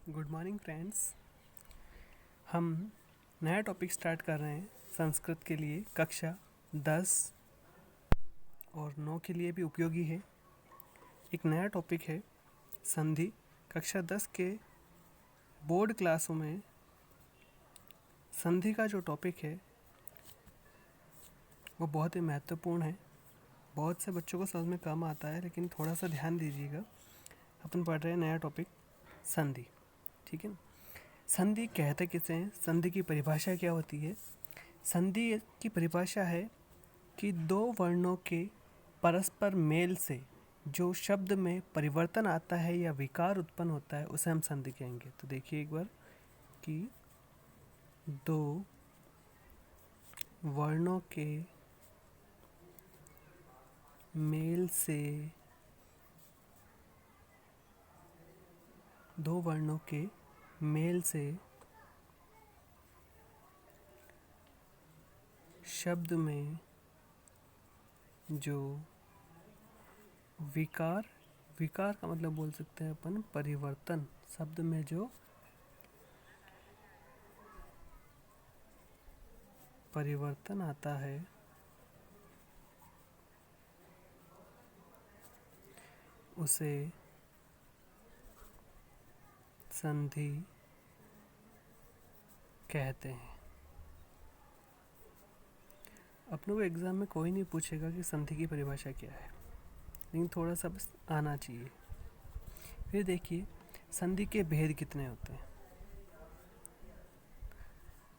Good morning friends. हम नया topic start कर रहे हैं संस्कृत के लिए। कक्षा 10 और 9 के लिए भी उपयोगी है। एक नया टॉपिक है संधि। कक्षा 10 के बोर्ड क्लासों में संधि का जो टॉपिक है वो बहुत ही महत्वपूर्ण है। बहुत से बच्चों को समझ में कम आता है, लेकिन थोड़ा सा ध्यान दीजिएगा। अपन पढ़ रहे हैं नया टॉपिक संधि, ठीक है। संधि कहते किसे हैं? संधि की परिभाषा क्या होती है? संधि की परिभाषा है कि दो वर्णों के परस्पर मेल से जो शब्द में परिवर्तन आता है या विकार उत्पन्न होता है उसे हम संधि कहेंगे। तो देखिए एक बार कि दो वर्णों के मेल से शब्द में जो विकार का मतलब बोल सकते हैं अपन परिवर्तन। शब्द में जो परिवर्तन आता है उसे संधि कहते हैं। अपनों को एग्जाम में कोई नहीं पूछेगा कि संधि की परिभाषा क्या है, लेकिन थोड़ा सा बस आना चाहिए। फिर देखिए संधि के भेद कितने होते हैं।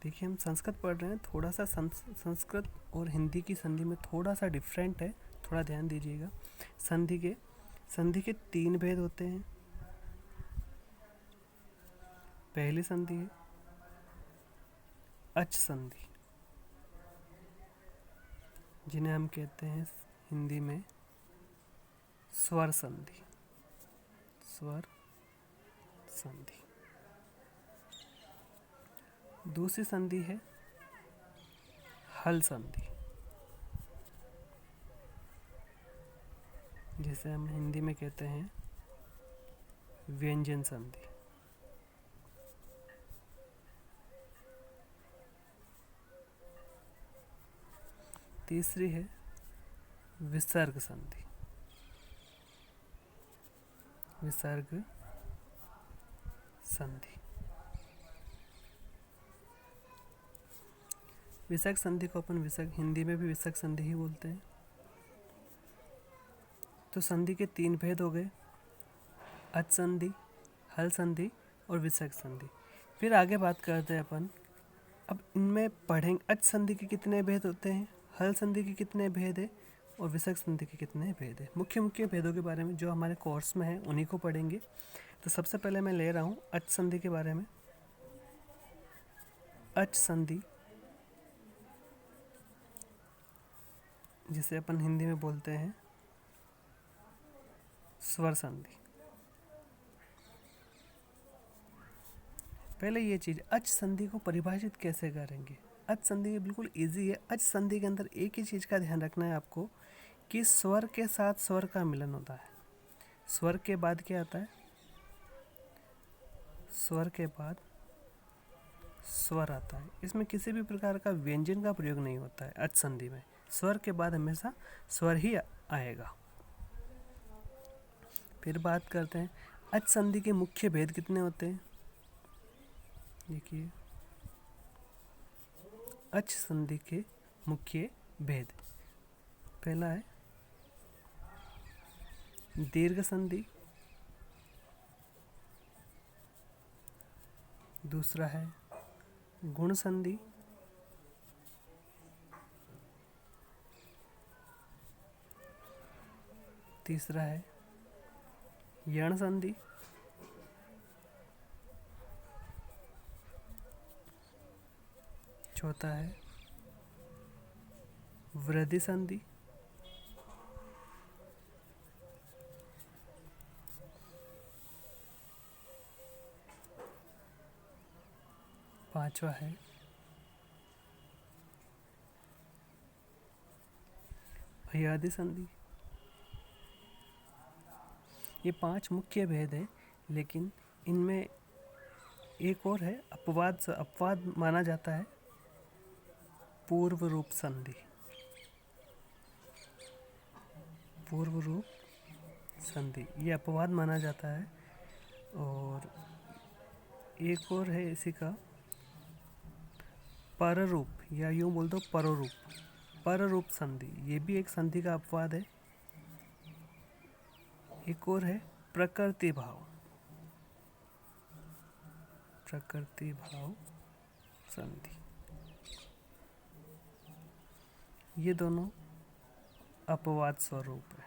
देखिए हम संस्कृत पढ़ रहे हैं, थोड़ा सा संस्कृत और हिंदी की संधि में थोड़ा सा डिफरेंट है, थोड़ा ध्यान दीजिएगा। संधि के 3 भेद होते हैं। पहली संधि है अच संधि, जिन्हें हम कहते हैं हिंदी में स्वर संधि। दूसरी संधि है हल संधि, जिसे हम हिंदी में कहते हैं व्यंजन संधि। तीसरी है विसर्ग संधि। विसर्ग संधि को अपन हिंदी में भी विसर्ग संधि ही बोलते हैं। तो संधि के 3 भेद हो गए, अच संधि, हल संधि और विसर्ग संधि। फिर आगे बात करते हैं अपन। अब इनमें पढ़ेंगे अच संधि के कितने भेद होते हैं, हल संधि के कितने भेद है और विसर्ग संधि के कितने भेद है। मुख्य भेदों के बारे में जो हमारे कोर्स में है उन्हीं को पढ़ेंगे। तो सबसे पहले मैं ले रहा हूँ अच संधि के बारे में। अच संधि, जिसे अपन हिंदी में बोलते हैं स्वर संधि। पहले ये चीज अच संधि को परिभाषित कैसे करेंगे। अच संधि बिल्कुल इजी है। अच संधि के अंदर एक ही चीज का ध्यान रखना है आपको कि स्वर के साथ स्वर का मिलन होता है। स्वर के बाद क्या आता है? स्वर के बाद स्वर आता है। इसमें किसी भी प्रकार का व्यंजन का प्रयोग नहीं होता है। अच संधि में स्वर के बाद हमेशा स्वर ही आएगा। फिर बात करते हैं अच संधि के मुख्य भेद कितने होते हैं। देखिए अच संधि के मुख्य भेद, पहला है दीर्घ संधि, दूसरा है गुण संधि, तीसरा है यण संधि, चौथा है वृद्धि संधि, पांचवा है अयादि संधि। ये 5 मुख्य भेद हैं, लेकिन इनमें एक और है अपवाद। अपवाद माना जाता है पूर्व रूप संधि। पूर्व रूप संधि ये अपवाद माना जाता है। और एक और है इसी का पररूप, या यूँ बोल दो परोरूप। पररूप संधि ये भी एक संधि का अपवाद है। एक और है प्रकृति भाव। प्रकृति भाव संधि, ये दोनों अपवाद स्वरूप है,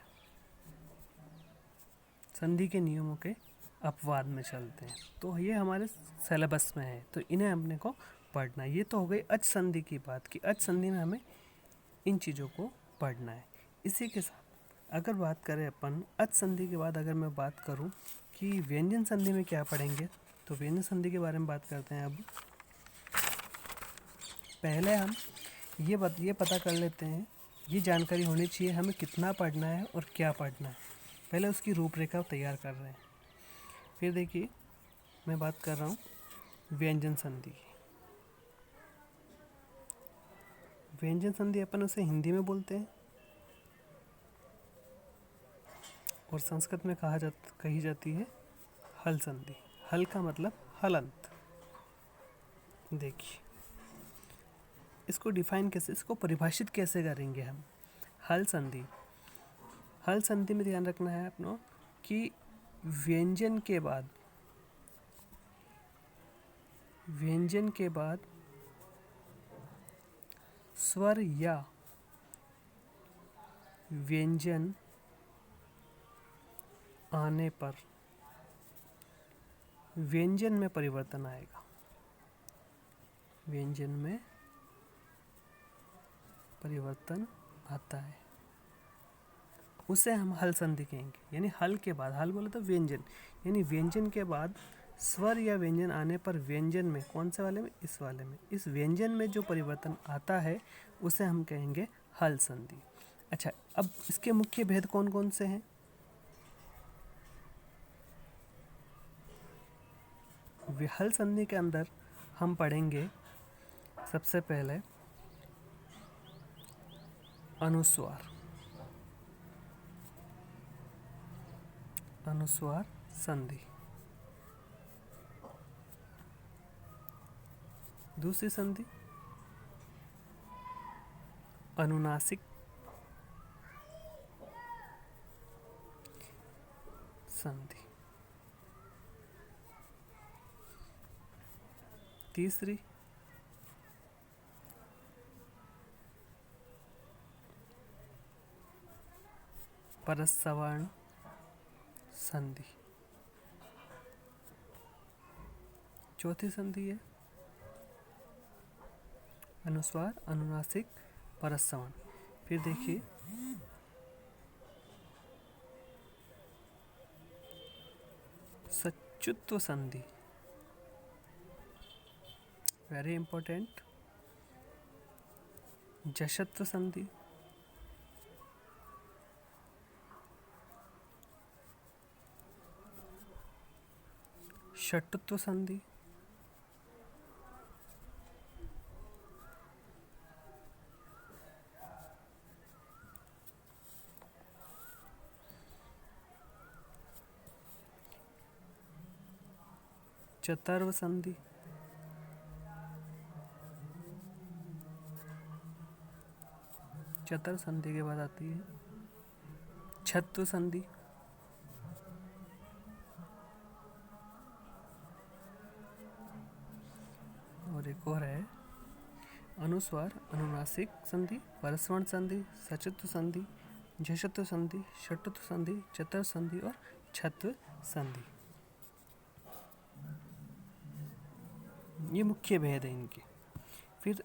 संधि के नियमों के अपवाद में चलते हैं। तो ये हमारे सिलेबस में है, तो इन्हें हमने को पढ़ना है। ये तो हो गई अच संधि की बात कि अच संधि में हमें इन चीज़ों को पढ़ना है। इसी के साथ अगर बात करें अपन अच संधि के बाद, अगर मैं बात करूं कि व्यंजन संधि में क्या पढ़ेंगे, तो व्यंजन संधि के बारे में बात करते हैं। अब पहले हम ये पता कर लेते हैं, ये जानकारी होनी चाहिए हमें कितना पढ़ना है और क्या पढ़ना है। पहले उसकी रूपरेखा तैयार कर रहे हैं। फिर देखिए मैं बात कर रहा हूँ व्यंजन संधि की। व्यंजन संधि अपन उसे हिंदी में बोलते हैं और संस्कृत में कही जाती है हल संधि। हल का मतलब हलंत। देखिए इसको डिफाइन कैसे, इसको परिभाषित कैसे करेंगे हम। हल संधि, हल संधि में ध्यान रखना है अपनों कि व्यंजन के बाद स्वर या व्यंजन आने पर व्यंजन में परिवर्तन आएगा। व्यंजन में परिवर्तन आता है, उसे हम हल संधि कहेंगे। यानी हल के बाद, हल बोले तो व्यंजन, यानी व्यंजन के बाद स्वर या व्यंजन आने पर व्यंजन में, कौन से वाले में, इस वाले में, इस व्यंजन में जो परिवर्तन आता है उसे हम कहेंगे हल संधि। अच्छा, अब इसके मुख्य भेद कौन कौन से हैं। हल संधि के अंदर हम पढ़ेंगे सबसे पहले अनुस्वार। अनुस्वार संधि। दूसरी संधि अनुनासिक संधि। तीसरी परसवर्ण संधि। चौथी संधि है अनुस्वार, अनुनासिक, परसवर्ण। फिर देखिए सच्चुत्व संधि, वेरी इंपॉर्टेंट। जशत्व संधि, षट्त्व संधि, चतुर्व संधि, चतुर संधि के बाद आती है छत्व संधि, और एक और है अनुस्वार, अनुनासिक संधि, परसवर्ण संधि, सचत्व संधि, झषत्व संधि, षट्त्व संधि, चतुर संधि और छत्व संधि। ये मुख्य भेद है इनके। फिर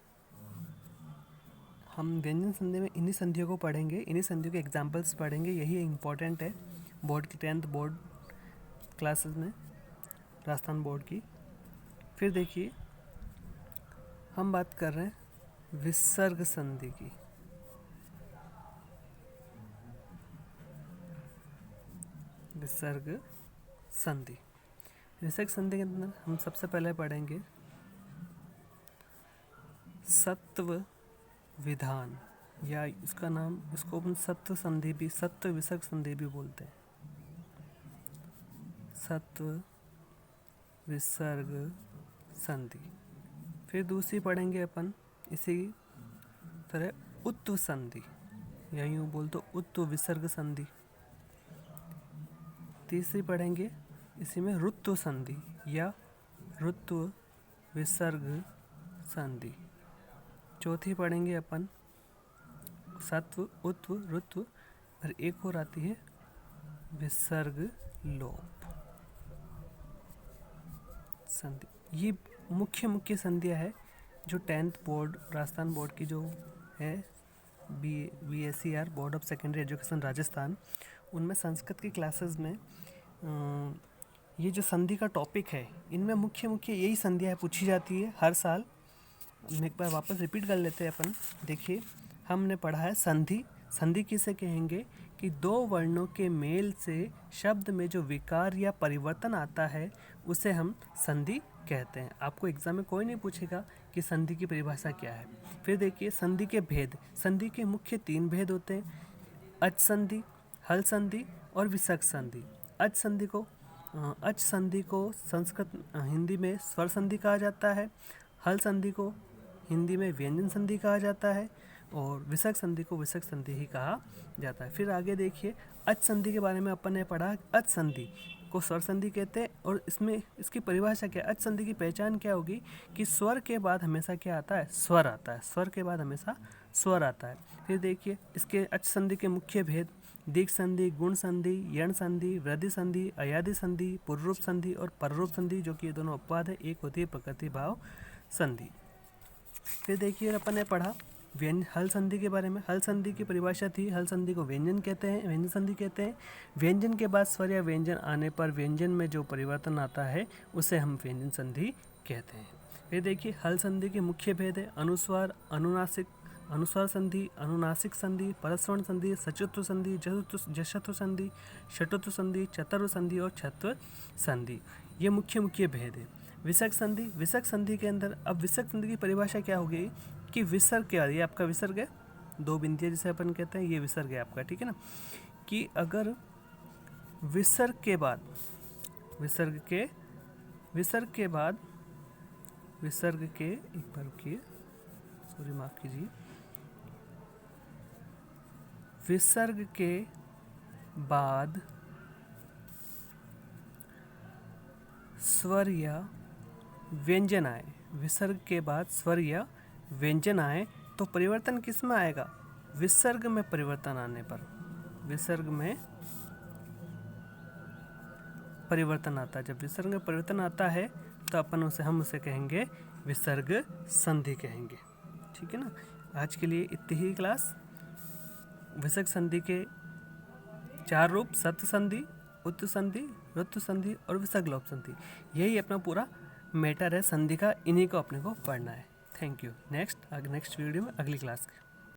हम व्यंजन संधि में इन्हीं संधियों को पढ़ेंगे, इन्हीं संधियों के एग्जाम्पल्स पढ़ेंगे। यही इम्पोर्टेंट है बोर्ड की, 10th बोर्ड क्लासेस में, राजस्थान बोर्ड की। फिर देखिए हम बात कर रहे हैं विसर्ग संधि की। विसर्ग संधि, विसर्ग संधि के अंदर हम सबसे पहले पढ़ेंगे सत्व विधान, या इसका नाम, इसको अपन सत्व संधि भी, सत्व विसर्ग संधि भी बोलते हैं। सत्व विसर्ग संधि। फिर दूसरी पढ़ेंगे अपन इसी तरह उत्व संधि, या यूँ बोल तो उत्व विसर्ग संधि। तीसरी पढ़ेंगे इसी में ऋत्व संधि या ऋत्व विसर्ग संधि। चौथी पढ़ेंगे अपन सत्व उत्व ऋत्व, और एक और आती है विसर्ग लोप संधि। ये मुख्य संधियाँ है जो 10th बोर्ड, राजस्थान बोर्ड की जो है BSER board of secondary education Rajasthan, उनमें संस्कृत की क्लासेस में ये जो संधि का टॉपिक है, इनमें मुख्य यही संधियाँ पूछी जाती है हर साल। एक बार वापस रिपीट कर लेते हैं अपन। देखिए, हमने पढ़ा है संधि। संधि किसे कहेंगे कि दो वर्णों के मेल से शब्द में जो विकार या परिवर्तन आता है उसे हम संधि कहते हैं। आपको एग्जाम में कोई नहीं पूछेगा कि संधि की परिभाषा क्या है। फिर देखिए संधि के भेद। संधि के मुख्य 3 भेद होते हैं, अच संधि, हल संधि और विसर्ग संधि। अच संधि को हिंदी में स्वर संधि कहा जाता है, हल संधि को हिंदी में व्यंजन संधि कहा जाता है, और विसर्ग संधि को विसर्ग संधि ही कहा जाता है। फिर आगे देखिए, अच संधि के बारे में अपन ने पढ़ा। अच संधि को स्वर संधि कहते हैं, और इसमें इसकी परिभाषा क्या है, अच संधि की पहचान क्या होगी कि स्वर के बाद हमेशा क्या आता है, स्वर आता है। स्वर के बाद हमेशा स्वर आता है। फिर देखिए इसके अच संधि के मुख्य भेद, दीर्घ संधि, गुण संधि, यण संधि, वृद्धि संधि, अयादि संधि, पूर्वरूप संधि और पररूप संधि, जो कि ये दोनों अपवाद है। एक होती है प्रकृति भाव संधि। फिर देखिए अपन ने पढ़ा हल संधि के बारे में। हल संधि की परिभाषा थी, हल संधि को व्यंजन कहते हैं, व्यंजन संधि कहते हैं। व्यंजन के बाद स्वर या व्यंजन आने पर व्यंजन में जो परिवर्तन आता है उसे हम व्यंजन संधि कहते हैं। फिर देखिए हल संधि के मुख्य भेद है अनुस्वार, अनुनासिक, अनुस्वार संधि, अनुनासिक संधि, परस्वर्ण संधि, सचुत्व संधि, जशत्व संधि, षटुत्व संधि, चतुर्व संधि और छत्व संधि। ये मुख्य भेद है। विसर्ग संधि। विसर्ग संधि के अंदर, अब विसर्ग संधि की परिभाषा क्या होगी कि विसर्ग क्या, ये आपका विसर्ग है, 2 बिंदियाँ जिसे अपन कहते हैं, ये विसर्ग है आपका, ठीक है ना। कि अगर विसर्ग के बाद एक बार रुकिए, सॉरी माफ कीजिए, विसर्ग के बाद स्वर या व्यंजन आए, विसर्ग के बाद स्वर या व्यंजन आए तो परिवर्तन किस में आएगा, विसर्ग में परिवर्तन आने पर, विसर्ग में परिवर्तन आता है। जब विसर्ग में परिवर्तन आता है तो हम उसे कहेंगे विसर्ग संधि कहेंगे, ठीक है ना। आज के लिए इतनी ही क्लास। विसर्ग संधि के 4 रूप, सत्व संधि, उत्व संधि, ऋत्व संधि और विसर्ग लोप संधि, यही अपना पूरा मैटर है संधि का, इन्हीं को अपने को पढ़ना है। Thank you. नेक्स्ट वीडियो में अगली क्लास